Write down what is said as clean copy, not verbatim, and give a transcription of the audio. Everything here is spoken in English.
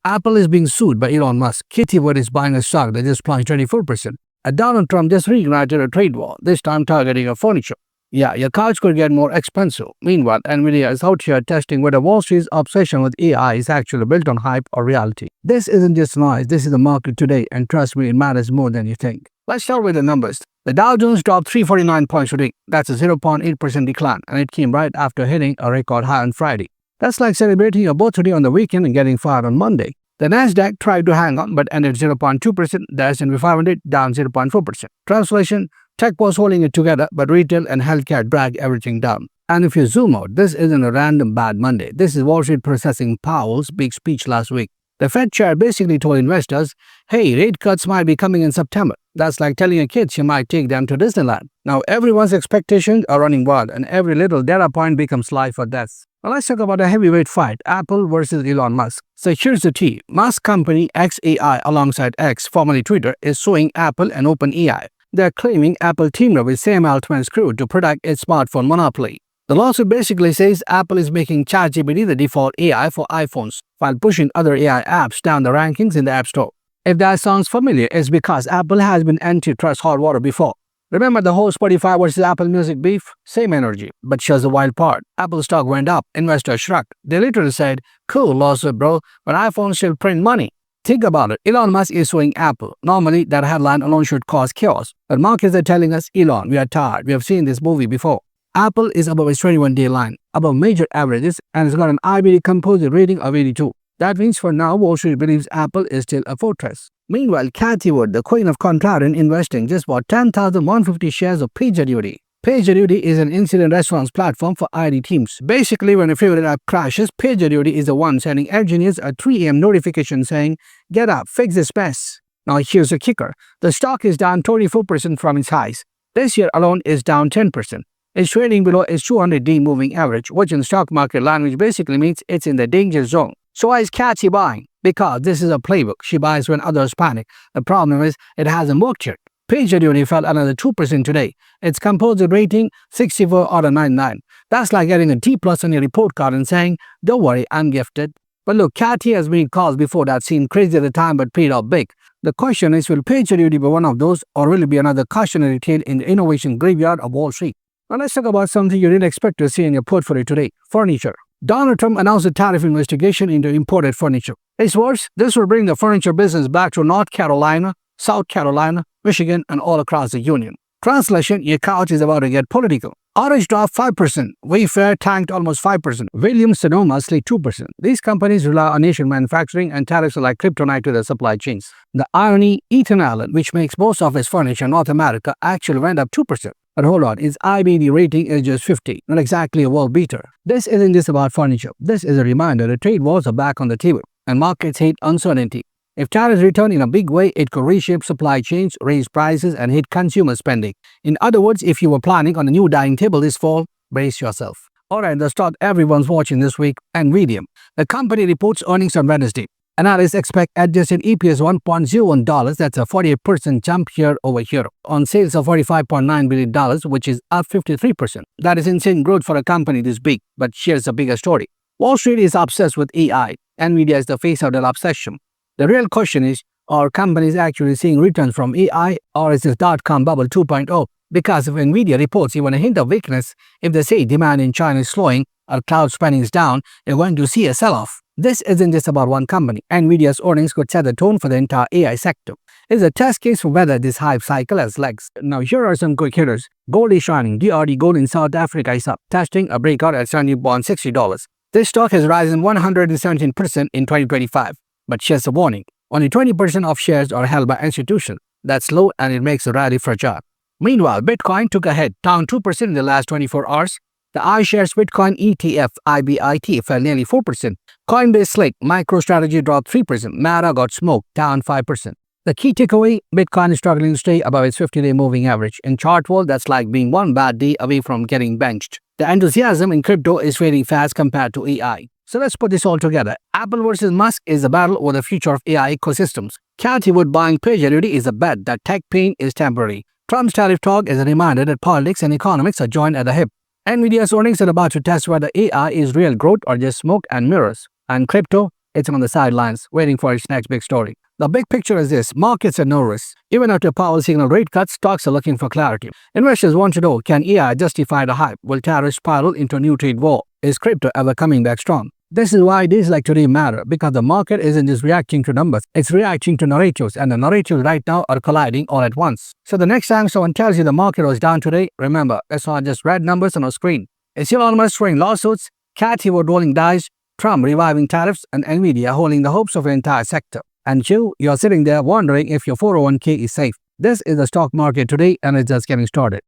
Apple is being sued by Elon Musk. Katie Wood is buying a stock that just plunged 24%. And Donald Trump just reignited a trade war, this time targeting a furniture. Yeah, your couch could get more expensive. Meanwhile, Nvidia is out here testing whether Wall Street's obsession with AI is actually built on hype or reality. This isn't just noise, this is the market today, and trust me, it matters more than you think. Let's start with the numbers. The Dow Jones dropped 349 points today. That's a 0.8% decline, and it came right after hitting a record high on Friday. That's like celebrating your birthday on the weekend and getting fired on Monday. The Nasdaq tried to hang on but ended 0.2%, the S&P 500 down 0.4%. Translation, tech was holding it together, but retail and healthcare dragged everything down. And if you zoom out, this isn't a random bad Monday. This is Wall Street processing Powell's big speech last week. The Fed chair basically told investors, hey, rate cuts might be coming in September. That's like telling your kids you might take them to Disneyland. Now everyone's expectations are running wild and every little data point becomes life or death. Now let's talk about a heavyweight fight, Apple versus Elon Musk. So here's the tea. Musk company XAI alongside X, formerly Twitter, is suing Apple and OpenAI. They're claiming Apple teamed up with Sam Altman's crew to protect its smartphone monopoly. The lawsuit basically says Apple is making ChatGPT the default AI for iPhones, while pushing other AI apps down the rankings in the App Store. If that sounds familiar, it's because Apple has been antitrust hot water before. Remember the whole Spotify versus Apple Music beef? Same energy. But here's the wild part. Apple stock went up, investors shrugged. They literally said, cool lawsuit bro, but iPhones still print money. Think about it. Elon Musk is suing Apple. Normally, that headline alone should cause chaos. But markets are telling us, Elon, we are tired. We have seen this movie before. Apple is above its 21-day line, above major averages, and has got an IBD composite rating of 82. That means for now, Wall Street believes Apple is still a fortress. Meanwhile, Cathie Wood, the queen of contrarian investing, just bought 10,150 shares of PagerDuty. PagerDuty is an incident response platform for IT teams. Basically, when a favorite app crashes, PagerDuty is the one sending engineers a 3 a.m. notification saying, get up, fix this mess. Now here's the kicker. The stock is down 24% from its highs. This year alone is down 10%. It's trading below its 200-day moving average, which in stock market language basically means it's in the danger zone. So why is Cathie buying? Because this is a playbook. She buys when others panic. The problem is it hasn't worked yet. PagerDuty fell another 2% today. Its composite rating 64 out of 99. That's like getting a D+ on your report card and saying, don't worry, I'm gifted. But look, Cathie has made calls before that seemed crazy at the time but paid off big. The question is, will PagerDuty be one of those or will it be another cautionary tale in the innovation graveyard of Wall Street? Now let's talk about something you didn't expect to see in your portfolio today, furniture. Donald Trump announced a tariff investigation into imported furniture. It's worse, this will bring the furniture business back to North Carolina, South Carolina, Michigan, and all across the union. Translation, your couch is about to get political. Orange dropped 5%, Wayfair tanked almost 5%, Williams-Sonoma slid 2%. These companies rely on Asian manufacturing and tariffs are like kryptonite to their supply chains. The irony, Ethan Allen, which makes most of its furniture in North America, actually went up 2%. But hold on, its IBD rating is just 50, not exactly a world beater. This isn't just about furniture. This is a reminder that trade wars are back on the table, and markets hate uncertainty. If tariffs return in a big way, it could reshape supply chains, raise prices, and hit consumer spending. In other words, if you were planning on a new dining table this fall, brace yourself. Alright, the stock everyone's watching this week, Nvidia. The company reports earnings on Wednesday. Analysts expect adjusted EPS $1.01, that's a 48% jump year over year, on sales of $45.9 billion, which is up 53%. That is insane growth for a company this big, but here's the bigger story. Wall Street is obsessed with AI. Nvidia is the face of that obsession. The real question is, are companies actually seeing returns from AI, or is this dot-com bubble 2.0? Because if Nvidia reports even a hint of weakness, if they say demand in China is slowing or cloud spending is down, you're going to see a sell-off. This isn't just about one company. Nvidia's earnings could set the tone for the entire AI sector. It's a test case for whether this hype cycle has legs. Now here are some quick hitters. Gold is shining. DRD Gold in South Africa is up, testing a breakout at $70.60. This stock has risen 117% in 2025. But here's a warning. Only 20% of shares are held by institutions. That's low and it makes the rally fragile. Meanwhile, Bitcoin took a hit, down 2% in the last 24 hours. The iShares Bitcoin ETF IBIT fell nearly 4%. Coinbase Slick MicroStrategy dropped 3%. Meta got smoked, down 5%. The key takeaway, Bitcoin is struggling to stay above its 50-day moving average. In chart world, that's like being one bad day away from getting benched. The enthusiasm in crypto is fading fast compared to AI. So let's put this all together. Apple versus Musk is a battle over the future of AI ecosystems. Cathie Wood buying PagerDuty is a bet that tech pain is temporary. Trump's tariff talk is a reminder that politics and economics are joined at the hip. Nvidia's earnings are about to test whether AI is real growth or just smoke and mirrors. And crypto, it's on the sidelines, waiting for its next big story. The big picture is this: markets are no risk. Even after Powell signal rate cuts, stocks are looking for clarity. Investors want to know, can AI justify the hype? Will tariffs spiral into a new trade war? Is crypto ever coming back strong? This is why days like today matter, because the market isn't just reacting to numbers, it's reacting to narratives, and the narratives right now are colliding all at once. So the next time someone tells you the market was down today, remember, it's not just red numbers on a screen. It's Elon Musk throwing lawsuits, Cat Heward rolling dice, Trump reviving tariffs, and Nvidia holding the hopes of an entire sector. And you're sitting there wondering if your 401k is safe. This is the stock market today, and it's just getting started.